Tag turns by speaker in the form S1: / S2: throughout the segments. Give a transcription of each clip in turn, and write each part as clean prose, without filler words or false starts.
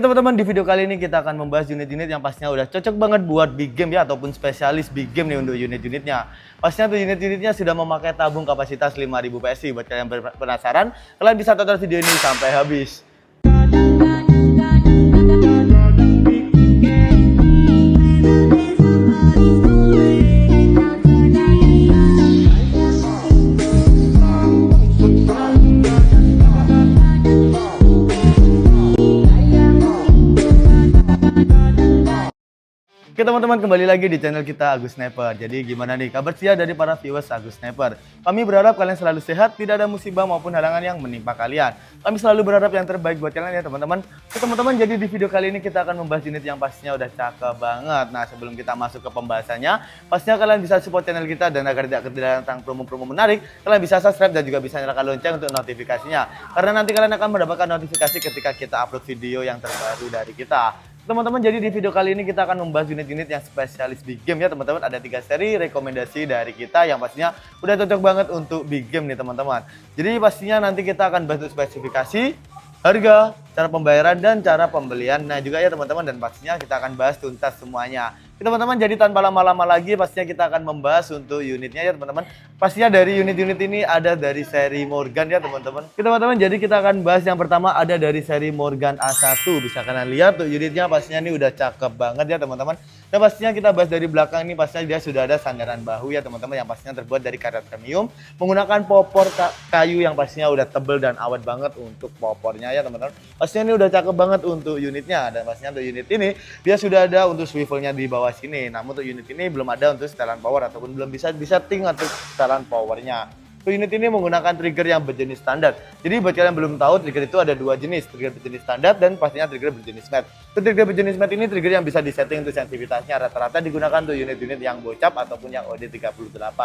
S1: Teman-teman, di video kali ini kita akan membahas unit-unit yang pastinya udah cocok banget buat big game ya, ataupun spesialis big game nih untuk unit-unitnya. Pastinya tuh unit-unitnya sudah memakai tabung kapasitas 5000 PSI. Buat kalian penasaran, kalian bisa tonton video ini sampai habis. Oke teman-teman, kembali lagi di channel kita Agus Sniper. Jadi gimana nih kabar sehat dari para viewers Agus Sniper? Kami berharap kalian selalu sehat, tidak ada musibah maupun halangan yang menimpa kalian. Kami selalu berharap yang terbaik buat kalian ya teman-teman. Teman-teman, jadi di video kali ini kita akan membahas unit yang pastinya udah cakep banget. Nah, sebelum kita masuk ke pembahasannya, pastinya kalian bisa support channel kita, dan agar tidak ketinggalan tentang promo-promo menarik, kalian bisa subscribe dan juga bisa nyalakan lonceng untuk notifikasinya. Karena nanti kalian akan mendapatkan notifikasi ketika kita upload video yang terbaru dari kita. Teman-teman, jadi di video kali ini kita akan membahas unit-unit yang spesialis big game ya teman-teman. Ada 3 seri rekomendasi dari kita yang pastinya udah cocok banget untuk big game nih teman-teman. Jadi pastinya nanti kita akan bahas spesifikasi, harga, cara pembayaran, dan cara pembelian. Nah juga ya teman-teman, dan pastinya kita akan bahas tuntas semuanya. Teman-teman, jadi tanpa lama-lama lagi pastinya kita akan membahas untuk unitnya ya teman-teman. Pastinya dari unit-unit ini ada dari seri Morgan ya teman-teman. Teman-teman, jadi kita akan bahas yang pertama ada dari seri Morgan A1. Bisa kalian lihat tuh unitnya pastinya ini udah cakep banget ya teman-teman. Dan pastinya kita bahas dari belakang ini, pastinya dia sudah ada sandaran bahu ya teman-teman, yang pastinya terbuat dari karet premium, menggunakan popor kayu yang pastinya udah tebel dan awet banget untuk popornya ya teman-teman. Pastinya ini udah cakep banget untuk unitnya, dan pastinya untuk unit ini dia sudah ada untuk swivelnya di bawah sini. Namun untuk unit ini belum ada untuk setelan power ataupun belum bisa disetting untuk setelan powernya. Untuk unit ini menggunakan trigger yang berjenis standar. Jadi buat kalian yang belum tahu, trigger itu ada 2 jenis, trigger berjenis standar dan pastinya trigger berjenis matte. Untuk trigger berjenis matte ini trigger yang bisa disetting untuk sensitivitasnya, rata-rata digunakan untuk unit-unit yang bocap ataupun yang OD38.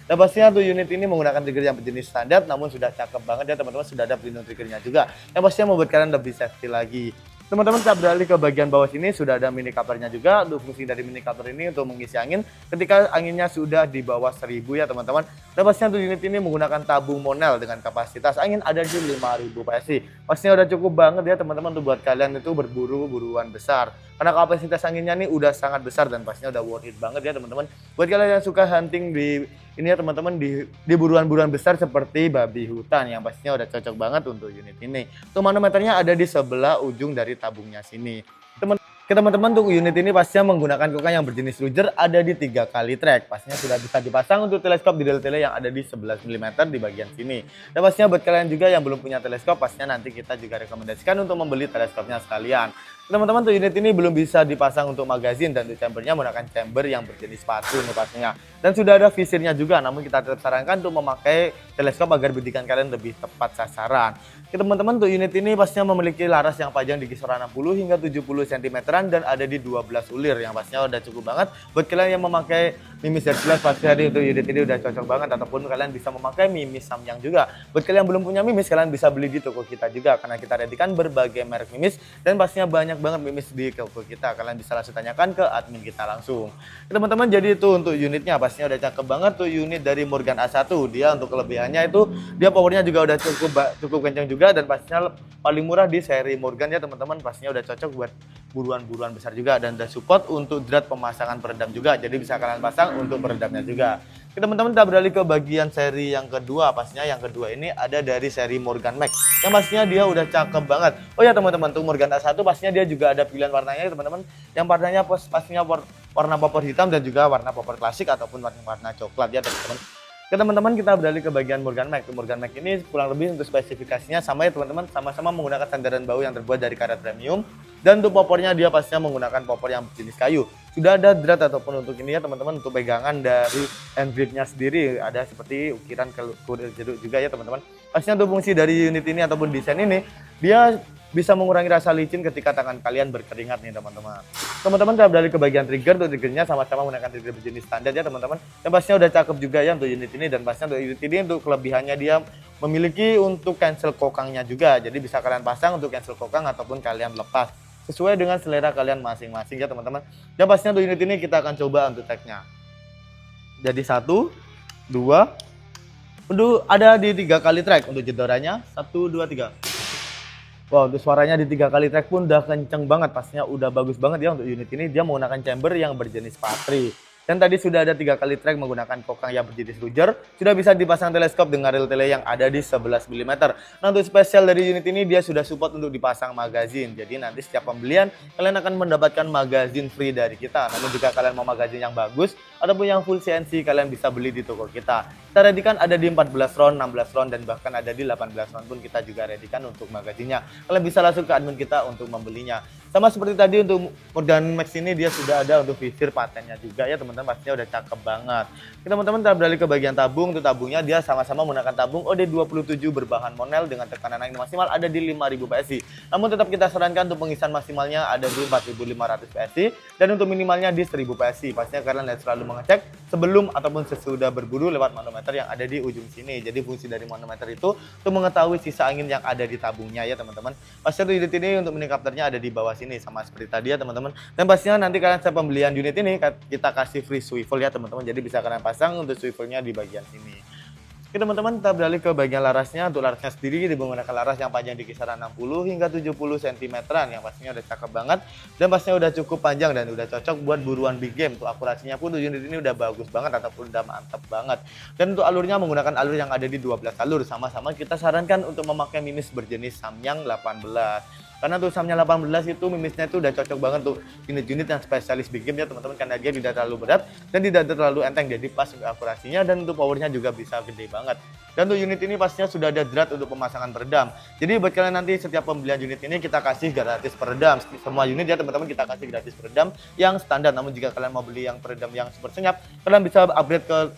S1: Dan pastinya untuk unit ini menggunakan trigger yang berjenis standar, namun sudah cakep banget ya teman-teman, sudah ada pelindung triggernya juga, yang pastinya membuat kalian lebih safety lagi. Teman-teman, kita beralih ke bagian bawah sini, sudah ada mini couplernya juga. Untuk fungsi dari mini coupler ini untuk mengisi angin ketika anginnya sudah di bawah 1000 ya teman-teman. Dan pastinya untuk unit ini menggunakan tabung Monel dengan kapasitas angin ada di 5000 PSI. Pastinya udah cukup banget ya teman-teman untuk buat kalian itu berburu-buruan besar. Karena kapasitas anginnya ini udah sangat besar dan pastinya udah worth it banget ya teman-teman. Buat kalian yang suka hunting di ini ya teman-teman, di buruan-buruan besar seperti babi hutan, yang pastinya udah cocok banget untuk unit ini. Untuk manometernya ada di sebelah ujung dari tabungnya sini. Teman-teman, untuk unit ini pastinya menggunakan kokang yang berjenis Ruger, ada di 3 kali track. Pastinya sudah bisa dipasang untuk teleskop di tele yang ada di 11 mm di bagian sini. Dan pastinya buat kalian juga yang belum punya teleskop, pastinya nanti kita juga rekomendasikan untuk membeli teleskopnya sekalian. Teman-teman, untuk unit ini belum bisa dipasang untuk magazin, dan untuk chambernya menggunakan chamber yang berjenis sepatu nih pastinya. Dan sudah ada visirnya juga, namun kita tetap sarankan untuk memakai teleskop agar bidikan kalian lebih tepat sasaran. Teman-teman, untuk unit ini pastinya memiliki laras yang panjang di kisaran 60 hingga 70 cm dan ada di 12 ulir, yang pastinya udah cukup banget buat kalian yang memakai mimis Hercules. Pastinya untuk unit ini udah cocok banget, ataupun kalian bisa memakai mimis Samyang juga. Buat kalian yang belum punya mimis, kalian bisa beli di toko kita juga, karena kita readykan berbagai merek mimis dan pastinya banyak banget mimis di toko kita. Kalian bisa langsung tanyakan ke admin kita langsung. Teman-teman, jadi itu untuk unitnya pastinya udah cakep banget tuh unit dari Morgan A1. Dia untuk kelebihannya itu dia powernya juga udah cukup kencang juga, dan pastinya paling murah di seri Morgan ya teman-teman. Pastinya udah cocok buat buruan-buruan besar juga, dan ada support untuk drat pemasangan peredam juga, jadi bisa kalian pasang untuk peredamnya juga. Teman-teman, kita beralih ke bagian seri yang kedua. Pastinya yang kedua ini ada dari seri Morgan Max, yang pastinya dia udah cakep banget. Oh ya teman-teman, tuh Morgan A1 pastinya dia juga ada pilihan warnanya teman-teman, yang warnanya pastinya warna popor hitam dan juga warna popor klasik ataupun warna coklat ya teman-teman. Teman-teman, kita beralih ke bagian Morgan Max. Morgan Max ini kurang lebih untuk spesifikasinya sama ya teman-teman, sama-sama menggunakan sandaran bahu yang terbuat dari karet premium, dan untuk popornya dia pastinya menggunakan popor yang jenis kayu. Sudah ada drat ataupun untuk ini ya teman-teman, untuk pegangan dari end gripnya sendiri ada seperti ukiran kurir jeruk juga ya teman-teman. Pastinya untuk fungsi dari unit ini ataupun desain ini, dia bisa mengurangi rasa licin ketika tangan kalian berkeringat nih teman-teman. Teman-teman, kita beralih ke bagian trigger. Untuk triggernya sama-sama menggunakan trigger berjenis standar ya teman-teman. Dan pastinya udah cakep juga ya untuk unit ini, dan pastinya untuk unit ini untuk kelebihannya dia memiliki untuk cancel kokangnya juga. Jadi bisa kalian pasang untuk cancel kokang ataupun kalian lepas sesuai dengan selera kalian masing-masing ya teman-teman. Dan pastinya untuk unit ini kita akan coba untuk tag-nya. Jadi 1, 2, untuk ada di 3 kali track. Untuk jedorannya 1, 2, 3. Wow, untuk suaranya di 3 kali track pun udah kenceng banget, pastinya udah bagus banget ya untuk unit ini. Dia menggunakan chamber yang berjenis Patri. Dan tadi sudah ada 3 kali track menggunakan kokang yang berjenis Ruger. Sudah bisa dipasang teleskop dengan rel tele yang ada di 11 mm. Nah, untuk spesial dari unit ini dia sudah support untuk dipasang magazin. Jadi nanti setiap pembelian kalian akan mendapatkan magazin free dari kita. Namun jika kalian mau magazin yang bagus ataupun yang full CNC, kalian bisa beli di toko kita. Kita readykan ada di 14 round, 16 round, dan bahkan ada di 18 round pun kita juga readykan untuk magazinnya. Kalian bisa langsung ke admin kita untuk membelinya. Sama seperti tadi untuk Morgan Max ini dia sudah ada untuk visir patennya juga ya teman-teman, pastinya udah cakep banget. Teman-teman kita beralih ke bagian tabung. Untuk tabungnya dia sama-sama menggunakan tabung OD27 berbahan monel dengan tekanan angin maksimal ada di 5000 PSI. Namun tetap kita sarankan untuk pengisian maksimalnya ada di 4500 PSI dan untuk minimalnya di 1000 PSI. Pastinya kalian harus selalu mengecek sebelum ataupun sesudah berburu lewat manometer yang ada di ujung sini. Jadi fungsi dari manometer itu untuk mengetahui sisa angin yang ada di tabungnya ya teman-teman. Pastinya unit ini untuk mini-kapternya ada di bawah sini sama seperti tadi ya teman-teman. Dan pastinya nanti kalian setelah pembelian unit ini kita kasih free swivel ya teman-teman. Jadi bisa kalian pasang untuk swivelnya di bagian sini. Oke teman-teman, kita beralih ke bagian larasnya. Untuk larasnya sendiri dia menggunakan laras yang panjang di kisaran 60 hingga 70 cm yang pastinya udah cakep banget dan pastinya udah cukup panjang dan udah cocok buat buruan big game. Untuk akurasinya pun untuk unit ini udah bagus banget ataupun udah mantap banget. Dan untuk alurnya menggunakan alur yang ada di 12 alur. Sama-sama kita sarankan untuk memakai mimis berjenis Samyang 18. Karena untuk Samyang 18 itu mimisnya itu udah cocok banget tuh unit-unit yang spesialis big game ya teman-teman, karena dia tidak terlalu berat dan tidak terlalu enteng, jadi pas untuk akurasinya dan untuk powernya juga bisa gede banget. Dan untuk unit ini pastinya sudah ada drat untuk pemasangan peredam. Jadi buat kalian nanti setiap pembelian unit ini kita kasih gratis peredam. Semua unit ya teman-teman kita kasih gratis peredam yang standar. Namun jika kalian mau beli yang peredam yang super senyap, kalian bisa upgrade ke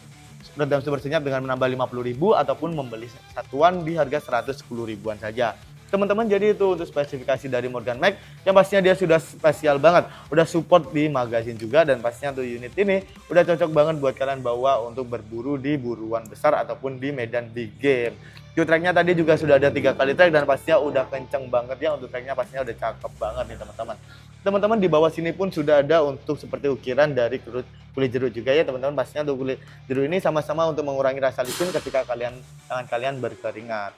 S1: peredam super senyap dengan menambah 50.000 ataupun membeli satuan di harga 110 ribuan saja. Teman-teman, jadi itu untuk spesifikasi dari Morgan Max yang pastinya dia sudah spesial banget, udah support di magazin juga dan pastinya untuk unit ini udah cocok banget buat kalian bawa untuk berburu di buruan besar ataupun di medan big game. Q-tracknya tadi juga sudah ada 3 kali track dan pastinya udah kenceng banget ya, untuk tracknya pastinya udah cakep banget nih teman-teman. Teman-teman di bawah sini pun sudah ada untuk seperti ukiran dari kulit jeruk juga ya teman-teman. Pastinya untuk kulit jeruk ini sama-sama untuk mengurangi rasa licin ketika tangan kalian berkeringat.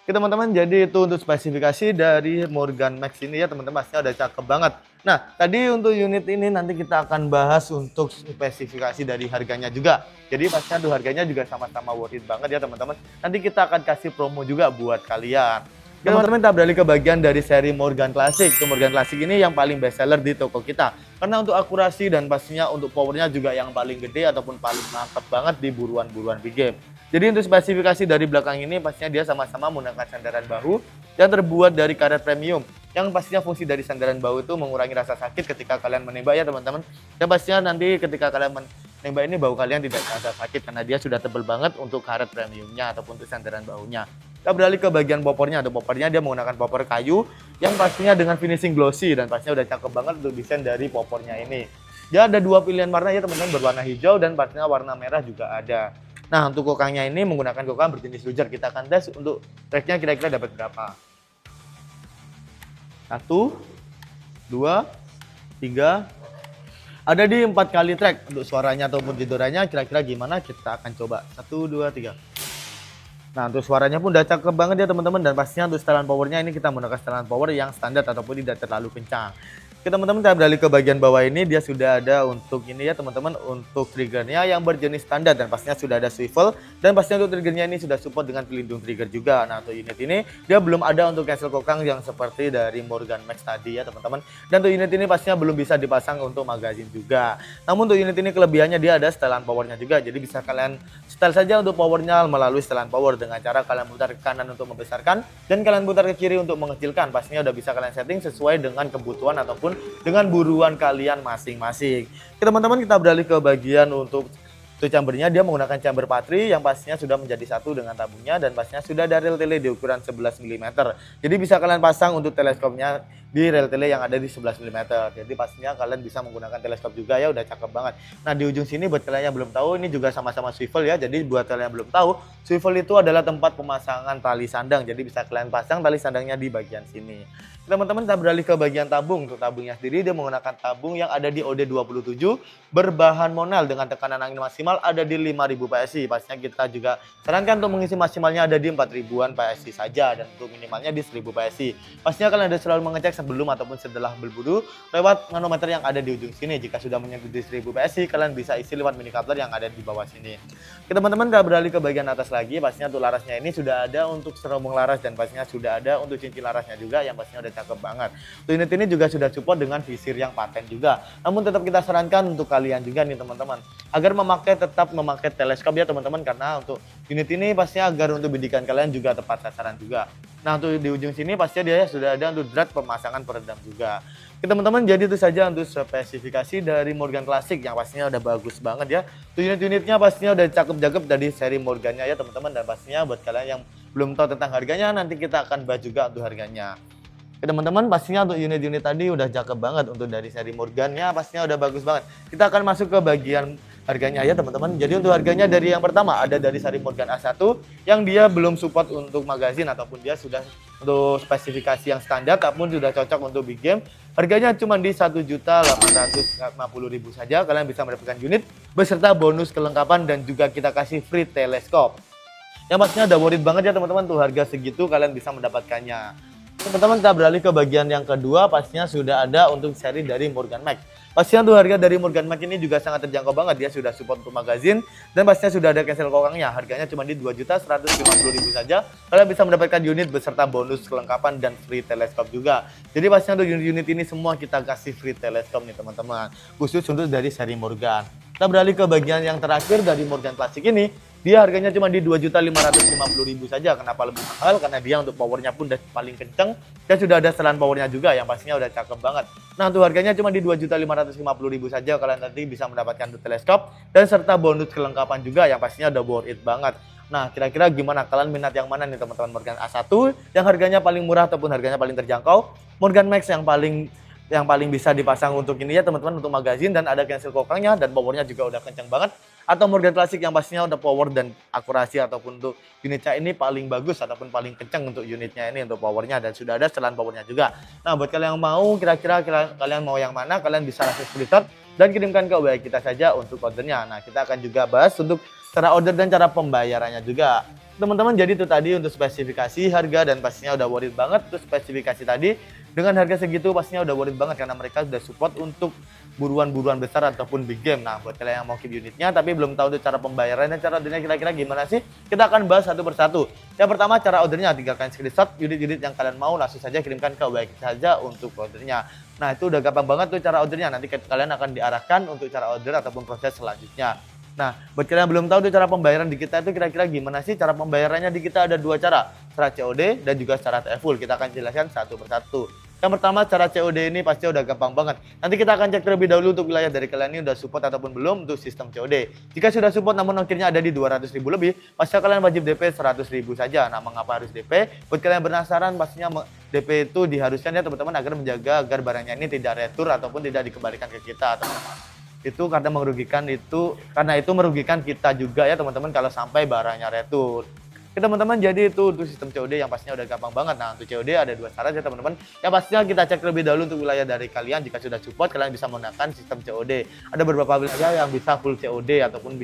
S1: Oke teman-teman, jadi itu untuk spesifikasi dari Morgan Max ini ya teman-teman, pastinya udah cakep banget. Nah, tadi untuk unit ini nanti kita akan bahas untuk spesifikasi dari harganya juga. Jadi pastinya untuk harganya juga sama-sama worth it banget ya teman-teman. Nanti kita akan kasih promo juga buat kalian. Teman-teman, kita beralih ke bagian dari seri Morgan Classic. Untuk Morgan Classic ini yang paling best seller di toko kita. Karena untuk akurasi dan pastinya untuk powernya juga yang paling gede ataupun paling mantap banget di buruan-buruan big game. Jadi untuk spesifikasi dari belakang ini pastinya dia sama-sama menggunakan sandaran bahu yang terbuat dari karet premium. Yang pastinya fungsi dari sandaran bahu itu mengurangi rasa sakit ketika kalian menembak ya teman-teman. Dan pastinya nanti ketika kalian menembak ini bahu kalian tidak terasa sakit karena dia sudah tebal banget untuk karet premiumnya ataupun untuk sandaran bahunya. Kita beralih ke bagian poppernya. Untuk poppernya dia menggunakan popper kayu yang pastinya dengan finishing glossy dan pastinya udah cakep banget untuk desain dari poppernya ini. Dia ada 2 pilihan warna ya teman-teman, berwarna hijau dan pastinya warna merah juga ada. Nah, untuk kokangnya ini menggunakan kokang berjenis Ruger. Kita akan tes untuk tracknya kira-kira dapat berapa. 1, 2, 3. Ada di 4 kali track. Untuk suaranya ataupun jedorannya kira-kira gimana kita akan coba. 1, 2, 3. Nah, untuk suaranya pun udah cakep banget ya teman-teman. Dan pastinya untuk setelan powernya ini kita menggunakan setelan power yang standar ataupun tidak terlalu kencang. Oke teman-teman, kita beralih ke bagian bawah ini. Dia sudah ada untuk ini ya teman-teman, untuk triggernya yang berjenis standar dan pastinya sudah ada swivel dan pastinya untuk triggernya ini sudah support dengan pelindung trigger juga. Nah, untuk unit ini dia belum ada untuk cancel kokang yang seperti dari Morgan Max tadi ya teman-teman. Dan untuk unit ini pastinya belum bisa dipasang untuk magazin juga. Namun untuk unit ini kelebihannya dia ada setelan powernya juga. Jadi bisa kalian setel saja untuk powernya melalui setelan power dengan cara kalian putar ke kanan untuk membesarkan dan kalian putar ke kiri untuk mengecilkan. Pastinya udah bisa kalian setting sesuai dengan kebutuhan ataupun dengan buruan kalian masing-masing. Oke teman-teman, kita beralih ke bagian untuk chambernya. Dia menggunakan chamber Patri yang pastinya sudah menjadi satu dengan tabungnya dan pastinya sudah ada rel tele di ukuran 11 mm. Jadi bisa kalian pasang untuk teleskopnya di rel tele yang ada di 11 mm. Jadi pastinya kalian bisa menggunakan teleskop juga ya, udah cakep banget. Nah di ujung sini buat kalian yang belum tahu, ini juga sama-sama swivel ya. Jadi buat kalian yang belum tahu, swivel itu adalah tempat pemasangan tali sandang. Jadi bisa kalian pasang tali sandangnya di bagian sini. Teman-teman, kita beralih ke bagian tabung. Untuk tabungnya sendiri dia menggunakan tabung yang ada di OD27 berbahan monal dengan tekanan angin maksimal ada di 5000 PSI. Pastinya kita juga sarankan untuk mengisi maksimalnya ada di 4000-an PSI saja dan untuk minimalnya di 1000 PSI. Pastinya kalian harus selalu mengecek sebelum ataupun setelah berburu lewat manometer yang ada di ujung sini. Jika sudah menyentuh di 1000 PSI, kalian bisa isi lewat mini coupler yang ada di bawah sini. Oke teman-teman, kita beralih ke bagian atas lagi. Pastinya untuk larasnya ini sudah ada untuk serobong laras dan pastinya sudah ada untuk cincin larasnya juga yang pastinya udah cakep banget. Untuk unit ini juga sudah support dengan visir yang paten juga. Namun tetap kita sarankan untuk kalian juga nih teman-teman, agar tetap memakai teleskop ya teman-teman, karena untuk unit ini pastinya agar untuk bidikan kalian juga tepat sasaran juga. Nah untuk di ujung sini pastinya dia sudah ada untuk drat pemasangan peredam juga. Oke teman-teman, jadi itu saja untuk spesifikasi dari Morgan Classic yang pastinya udah bagus banget ya. Untuk unit-unitnya pastinya udah cakep-cakep dari seri Morgannya ya teman-teman, dan pastinya buat kalian yang belum tahu tentang harganya, nanti kita akan bahas juga untuk harganya. Oke teman-teman, pastinya untuk unit-unit tadi udah cakep banget untuk dari seri Morgannya, pastinya udah bagus banget. Kita akan masuk ke bagian harganya ya teman-teman. Jadi untuk harganya dari yang pertama ada dari seri Morgan A1 yang dia belum support untuk magazin ataupun dia sudah untuk spesifikasi yang standar ataupun sudah cocok untuk big game. Harganya cuma di 1.850.000 saja. Kalian bisa mendapatkan unit beserta bonus kelengkapan dan juga kita kasih free teleskop. Yang pastinya udah worth it banget ya teman-teman, tuh harga segitu kalian bisa mendapatkannya. Teman-teman, kita beralih ke bagian yang kedua, pastinya sudah ada untuk seri dari Morgan Mag. Pastinya tuh harga dari Morgan Mag ini juga sangat terjangkau banget, dia sudah support untuk magazin dan pastinya sudah ada cancel kokangnya. Harganya cuma di 2.150.000 saja. Kalian bisa mendapatkan unit beserta bonus kelengkapan dan free teleskop juga. Jadi pastinya untuk unit-unit ini semua kita kasih free teleskop nih teman-teman, khusus untuk dari seri Morgan. Kita beralih ke bagian yang terakhir dari Morgan Classic ini. Dia harganya cuma di 2.550.000 saja. Kenapa lebih mahal? Karena dia untuk powernya pun udah paling kenceng dan sudah ada setelan powernya juga yang pastinya udah cakep banget. Nah untuk harganya cuma di 2.550.000 saja. Kalian nanti bisa mendapatkan teleskop dan serta bonus kelengkapan juga yang pastinya udah worth it banget. Nah kira-kira gimana, kalian minat yang mana nih teman-teman? Morgan A1 yang harganya paling murah ataupun harganya paling terjangkau? Morgan Max yang paling bisa dipasang untuk ini ya teman-teman, untuk magazin dan ada cancel kokangnya dan powernya juga udah kenceng banget, atau Morgan Classic yang pastinya udah power dan akurasi ataupun untuk unitnya ini paling bagus ataupun paling kenceng untuk unitnya ini untuk powernya dan sudah ada setelan powernya juga. Nah buat kalian yang mau, kira-kira kalian mau yang mana, kalian bisa langsung screenshot dan kirimkan ke WA kita saja untuk ordernya. Nah kita akan juga bahas untuk cara order dan cara pembayarannya juga. Teman-teman, jadi itu tadi untuk spesifikasi, harga, dan pastinya udah worth it banget. Untuk spesifikasi tadi dengan harga segitu pastinya udah worth it banget karena mereka sudah support untuk buruan-buruan besar ataupun big game. Nah buat kalian yang mau keep unitnya tapi belum tahu untuk cara pembayaran dan cara ordernya kira-kira gimana sih, kita akan bahas satu persatu. Yang pertama, cara ordernya, tinggal kalian screenshot unit-unit yang kalian mau, langsung saja kirimkan ke WA kita saja untuk ordernya. Nah itu udah gampang banget tuh cara ordernya, nanti kalian akan diarahkan untuk cara order ataupun proses selanjutnya. Nah, buat kalian yang belum tahu tuh cara pembayaran di kita itu kira-kira gimana sih? Cara pembayarannya di kita ada dua cara COD dan juga cara TFUL. Kita akan jelaskan satu persatu. Yang pertama, cara COD ini pasti udah gampang banget. Nanti kita akan cek terlebih dahulu untuk wilayah dari kalian ini udah support ataupun belum untuk sistem COD. Jika sudah support namun ongkirnya ada di 200.000 lebih, pasti kalian wajib DP 100.000 saja. Nah, mengapa harus DP? Buat kalian yang penasaran, pastinya DP itu diharuskan ya teman-teman agar menjaga agar barangnya ini tidak retur ataupun tidak dikembalikan ke kita, teman-teman. Itu karena itu merugikan kita juga ya teman-teman kalau sampai barangnya retur. Oke teman-teman, jadi itu untuk sistem COD yang pastinya udah gampang banget. Nah untuk COD ada dua syarat ya teman-teman. Yang pastinya kita cek terlebih dahulu untuk wilayah dari kalian. Jika sudah support, kalian bisa menggunakan sistem COD. Ada beberapa wilayah yang bisa full COD ataupun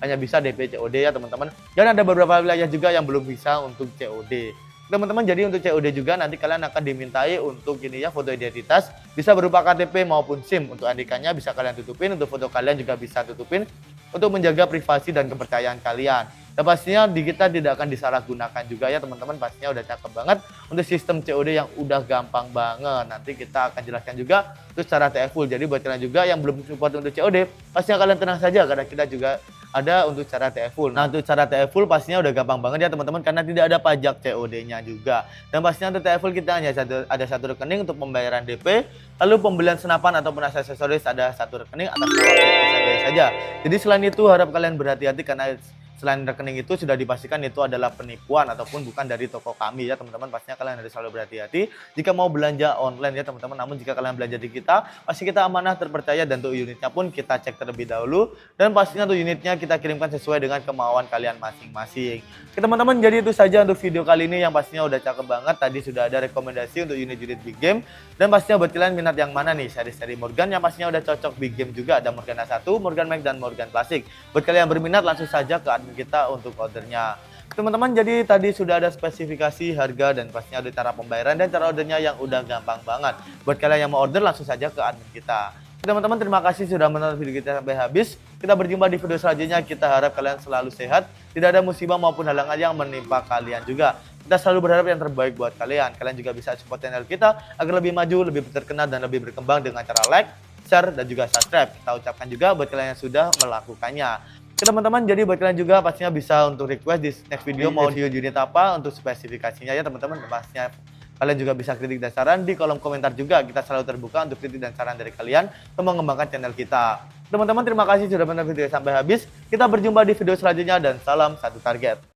S1: hanya bisa DP COD ya teman-teman. Dan ada beberapa wilayah juga yang belum bisa untuk COD. Teman-teman, jadi untuk COD juga nanti kalian akan dimintai untuk ini ya, foto identitas bisa berupa KTP maupun SIM. Untuk andikannya bisa kalian tutupin, untuk foto kalian juga bisa tutupin untuk menjaga privasi dan kepercayaan kalian. Dan pastinya di kita tidak akan disalahgunakan juga ya teman-teman, pastinya udah cakep banget untuk sistem COD yang udah gampang banget. Nanti kita akan jelaskan juga untuk cara TFUL. Jadi buat kalian juga yang belum support untuk COD, pastinya kalian tenang saja karena kita juga ada untuk cara TFUL. Nah untuk cara TFUL pastinya udah gampang banget ya teman-teman karena tidak ada pajak COD-nya juga. Dan pastinya untuk TFUL kita hanya ada satu rekening untuk pembayaran DP, lalu pembelian senapan ataupun aksesoris ada satu rekening atas nama saja. Jadi selain itu harap kalian berhati-hati karena selain rekening itu sudah dipastikan itu adalah penipuan ataupun bukan dari toko kami ya teman-teman. Pastinya kalian harus selalu berhati-hati jika mau belanja online ya teman-teman. Namun jika kalian belanja di kita, pasti kita amanah, terpercaya, dan untuk unitnya pun kita cek terlebih dahulu, dan pastinya untuk unitnya kita kirimkan sesuai dengan kemauan kalian masing-masing. Oke teman-teman, jadi itu saja untuk video kali ini yang pastinya udah cakep banget. Tadi sudah ada rekomendasi untuk unit-unit big game, dan pastinya buat kalian minat yang mana nih, seri-seri Morgan yang pastinya udah cocok big game juga. Ada Morgan A1, Morgan Max, dan Morgan Classic. Buat kalian yang berminat langsung saja ke admin kita untuk ordernya. Teman-teman, jadi tadi sudah ada spesifikasi harga dan pastinya ada cara pembayaran dan cara ordernya yang udah gampang banget. Buat kalian yang mau order langsung saja ke admin kita. Teman-teman, terima kasih sudah menonton video kita sampai habis. Kita berjumpa di video selanjutnya. Kita harap kalian selalu sehat, tidak ada musibah maupun halangan yang menimpa kalian juga. Kita selalu berharap yang terbaik buat kalian. Kalian juga bisa support channel kita agar lebih maju, lebih terkenal, dan lebih berkembang dengan cara like, share, dan juga subscribe. Kita ucapkan juga buat kalian yang sudah melakukannya. Oke teman-teman, jadi buat kalian juga pastinya bisa untuk request di next video mau unit apa untuk spesifikasinya ya teman-teman. Pastinya kalian juga bisa kritik dan saran di kolom komentar juga. Kita selalu terbuka untuk kritik dan saran dari kalian untuk mengembangkan channel kita. Teman-teman, terima kasih sudah menonton video sampai habis. Kita berjumpa di video selanjutnya dan salam satu target.